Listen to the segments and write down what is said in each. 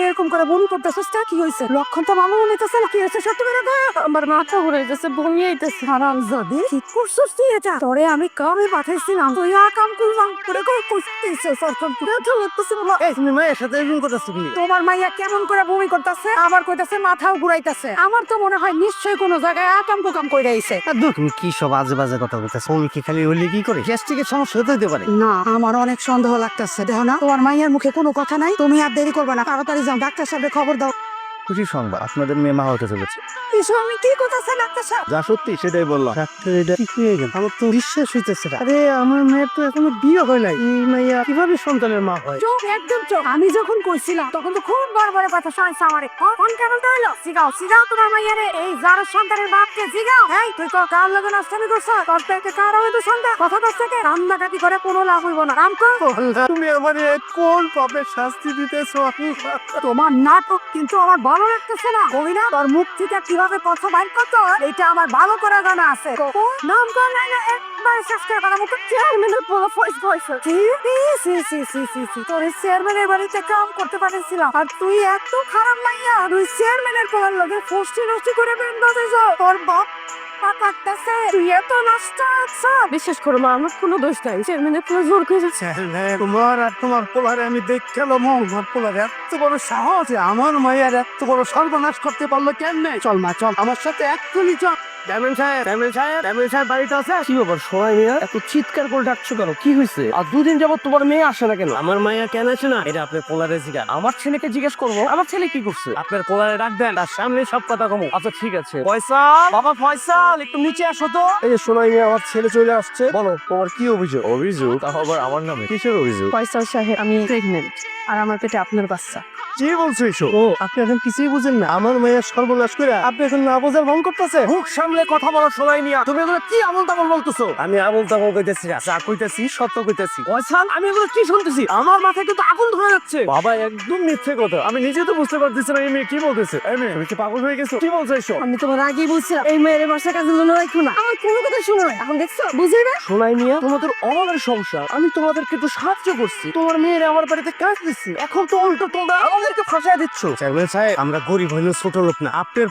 এরকম করে বমি করতেছিস কি হয়েছে? লক্ষণ তো ভালো নিতেছে না। কি হয়েছে সত্যি করে কর। আমার মাথা ঘুরে যাচ্ছে, বমি আইতেছে। হারাম জাদি, ঠিক করছিস তুই এটা? তোরে আমি কবে পাঠাইছিলাম, তুই আর কাম করলাম করে করতেছিস সরকার পুরো চলতেছে বলো। এই তুমি মায়ের সাথে এরকম করতেছো কি? তোমার মাইয়া কেমন করে বমি করতেছে, আবার কইতাছে মাথাও ঘুরাইতেছে। আমার তো মনে হয় নিশ্চয়ই কোনো জায়গায় আকাম কুকাম কইরা আইছে। তুমি কি সব আজে বাজে কথা বলতেছো? তুমি কি খালি হইলে কি করে গ্যাস্ট্রিকের সমস্যা হতে পারে? না, আমার অনেক সন্দেহ লাগতেছে। দেখো না, তোমার মাইয়ার মুখে কোনো কথা নাই। তুমি আর দেরি করবে না, তাড়াতাড়ি যাও, ডাক্তার সাহেবের খবর দাও। খুশি সংবাদ, আপনাদের মেয়ে মা হতে চলেছে। এসব আমি কি করতেছে ডাক্তার সাহেব? যা সত্যি সেটাই বললাম। ডাক্তার এটা ঠিক হয়ে গেল, আমার তো বিশ্বাস হইতেছে না। আরে আমার মেয়ের তো এখনো বিয়ে হয় নাই, এই মাইয়া কিভাবে সন্তানের মা হয়? চোখ একদম চোখ। আমি যখন কইছিলাম তখন তো খুব বড় বড় কথা শুনাইছে আমারে। কোন কেবলটা হলো? সিগাও তোমার মাইয়ারে। এই যার সন্তানের বাপকে সিগাও। এই তুই তো কার লগে নষ্টামি করছ? তোর পেটে কার হয়তো সন্তান? কথা কস থেকে রান্নাকাটি করে কোনো লাভ হইব না। রাম কর। তুমি আমারে কোন পাপের শাস্তি দিতেছো? তোমার নাটক কিন্তু আমার ভালো লাগতেছে না। কবি না, তোর মুখ থেকে কিভাবে কথা বাইর করতে হয় এটা আমার ভালো করে জানা আছে। নাম কর নাই না, একবার শেষ করে কথা মুখ চেয়ারম্যানের পুরো ভয়েস তোর চেয়ারম্যানের বাড়িতে কাম করতে পারছিলাম, আর তুই এত খারাপ মাইয়া, তুই চেয়ারম্যানের পোলার লগে ফষ্টি নষ্টি করে বেন বাজাইছ। তোর বাপ কাটতেছে, তুই এত নষ্ট আছ। বিশ্বাস করো মা, আমার কোনো দোষ নাই। চেয়ারম্যানের পুরো জোর করে যাচ্ছে। তোমার আর তোমার পোলারে আমি দেখলাম, আমার পোলার এত বড় সাহস, আমার মায়ের এত বড় সর্বনাশ করতে পারলো কেমনে? চল মা চল, আমার সাথে এক্ষুনি চল। সাহেব বাড়িতে আছে? কি ব্যাপার সবাই মিয়া এত চিৎকার করে ডাকছো কেন? কি হয়েছে? আর দুদিন যাবত তোমার মেয়ে আসে না কেন? আমার মাইয়া কেন আসে না এটা আপনার পোলারে জিজ্ঞাসা। আমার ছেলেকে জিজ্ঞেস করবো আমার ছেলে কি করছে? আপনার পোলারে ডাক দেন, তার সামনে সব কথা কমো। আচ্ছা ঠিক আছে। ফয়সাল, বাবা ফয়সাল, একটু নিচে আসো তো। এই যে সোনাই মিয়া, আমার ছেলে চলে আসছে। বলো তোমার কি অভিযোগ? অভিযোগ? তাও আবার আমার নামে? কিসের অভিযোগ? ফয়সাল সাহেব, আমি প্রেগনেন্ট, আর আমার পেটে আপনার বাচ্চা। কি বলছো এসব? ও আপনি এখন কিছুই বুঝেন না? আমার মেয়ের সর্বনাশ করে আপনি এখন না বোঝার ভঙ্গ করতেছে। মুখ সামলে কথা বলো সোনাই মিয়া। তুমি এগুলো কি আবল তাবল বলতেছো? আমি আবল তাবল কইতেছি না, যা কইতেছি সত্য কইতেছি। ফয়সাল, আমি এগুলো কি শুনতেছি? আমার মাথায় কিন্তু আগুন ধরে যাচ্ছে। বাবা একদম মিথ্যে কথা, আমি নিজে তো বুঝতে পারতেছি না এই মেয়ে কি বলতেছে। এই মেয়ে তুমি কি পাগল হয়ে গেছো? কি বলছো এসব? আমি তোমার আগেই বলছিলাম এই মেয়ের বাসার কাছে জন্য রাখো না। আমার কোনো কথা শুনো না, এখন দেখছো বুঝে না। সোনাই মিয়া, তোমাদের অভাবের সংসার, আমি তোমাদেরকে একটু সাহায্য করছি, তোমার মেয়ের আমার বাড়িতে কাজ দিচ্ছি, এখন তো উল্টো তোমরা আমাদেরকে ফাঁসায় দিচ্ছ। চেয়ারম্যান সাহেব, আমরা গরিব হইলেও ছোট লোক না। আপনার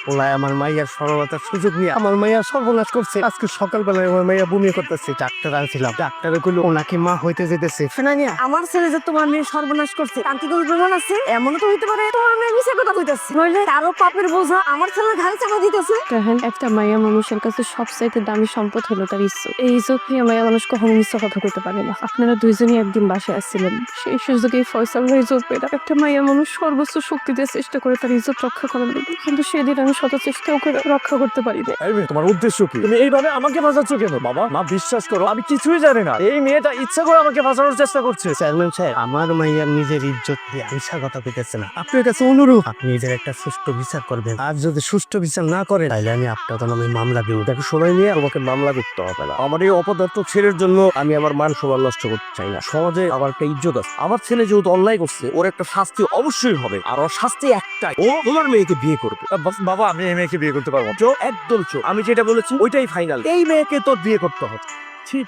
পোলায় আমার মাইয়ার সরলতার সুযোগ নিয়ে আমার মাইয়া সর্বনাশ করছে। আজকে সকালবেলায় আমার মাইয়া বমি করতেছে, ডাক্তার আনছিলাম, ডাক্তারে কইলো ওনাকে মা হইতে যেতেছে। শোনানিয়া, আমার ছেলে যে তোমার মেয়ে সর্বনাশ করছে তার কি কোনো প্রমাণ আছে? এমনও তো হইতে পারে তোমার মেয়ে মিশে কথা কইতাছে, নইলে কারো পাপের বোঝা আমার ছেলের ঘাড়ে চাপা দিতেছে। দেখেন, একটা মায়া মানুষের কাছে সবচাইতে দামি সম্পদ হলো তার ইজ্জত। এই ইজ্জত নিয়ে মায়া মানুষ কখনো মিথ্যা কথা কইতে পারে না। আপনারা দুইজনই একদিন বাসায় আসছিলেন, সেই সুযোগে ফয়সাল ভাই ইজ্জত পেয়ে একটা মায়া মানুষ সর্বোচ্চ শক্তি দিয়ে চেষ্টা করে তার ইজ্জত রক্ষা করার জন্য, কিন্তু সেদিন আমি শত চেষ্টাও করে রক্ষা করতে পারিনি। এই মেয়ে, তোমার উদ্দেশ্য কি? তুমি এইভাবে আমাকে বাঁচাচ্ছ কেন? বাবা মা, বিশ্বাস করো আমি কিছুই জানি না। এই মেয়েটা ইচ্ছা করে আমাকে বাঁচানোর চেষ্টা করছে। চেয়ারম্যান সাহেব, আমার মাইয়ার নিজের ইজ্জত দিয়ে মিশা কথা কইতেছে না। আপনার কাছে অনুরোধ, আপনি নিজের একটা সুষ্ঠু বিচার করবেন। আর যদি সুষ্ঠু বিচার না করেন তাহলে আমি আপনার নামে মামলা দিব। দেখো সময় নিয়ে আমাকে মামলা করতে হবে না। আমার এই অপদার্থ ছেলের জন্য আমি আমার মান সম্মান নষ্ট করতে চাই না। সমাজে আমার একটা ইজ্জত আছে। আমার ছেলে যেহেতু অন্যায় করছে, ওর একটা শাস্তি অবশ্যই হবে। আর ওর শাস্তি একটাই, ও তোমার মেয়েকে বিয়ে করবে। বাবা, আমি এই মেয়েকে বিয়ে করতে পারবো। চো একদম চো, আমি যেটা বলেছি ওইটাই ফাইনাল। এই মেয়েকে তোর বিয়ে করতে হবে।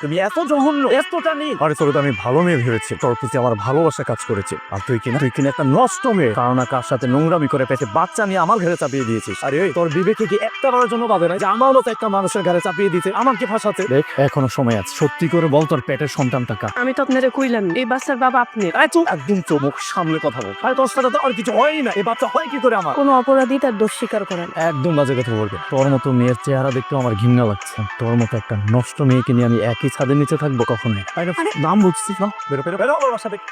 তুমি এত জঘন্য, এতটা নেই। আরে তোর তো আমি ভালো মেয়ে ভেবেছি, তোর প্রতি আমার ভালোবাসা কাজ করেছে। আর তুই কিনা একটা নষ্ট মেয়ে, কারণ কার সাথে নোংরামি করে পেটে বাচ্চা নিয়ে আমার ঘরে চাপিয়ে দিয়েছিস। আরে তোর বিবেকে কি একটা বারের জন্য বাদে না যে আমার মতো একটা মানুষের ঘরে চাপিয়ে দিতে আমাকে ফাঁসাতে? দেখ, এখনো সময় আছে, সত্যি করে বল তোর পেটের সন্তানটা কার? আমি তো আপনারে কইলাম এই বাচ্চার বাবা আপনি। একদম চোখ সামনে কথা বল। আরে তোর সাথে তো আর কিছু হয়ই না, এই বাচ্চা হয় কি করে আমার? কোনো অপরাধী তার দোষ স্বীকার করেন। একদম বাজে কথা বলবে। তোর মতো মেয়ের চেহারা দেখতেও আমার ঘৃণা লাগছে। তোর মতো একটা নষ্ট মেয়েকে নিয়ে আমি একই ছাদের নিচে থাকবো কখনোই? নাম বুঝছিস না? বেরো বেরো বেরো আমার বাসা থেকে।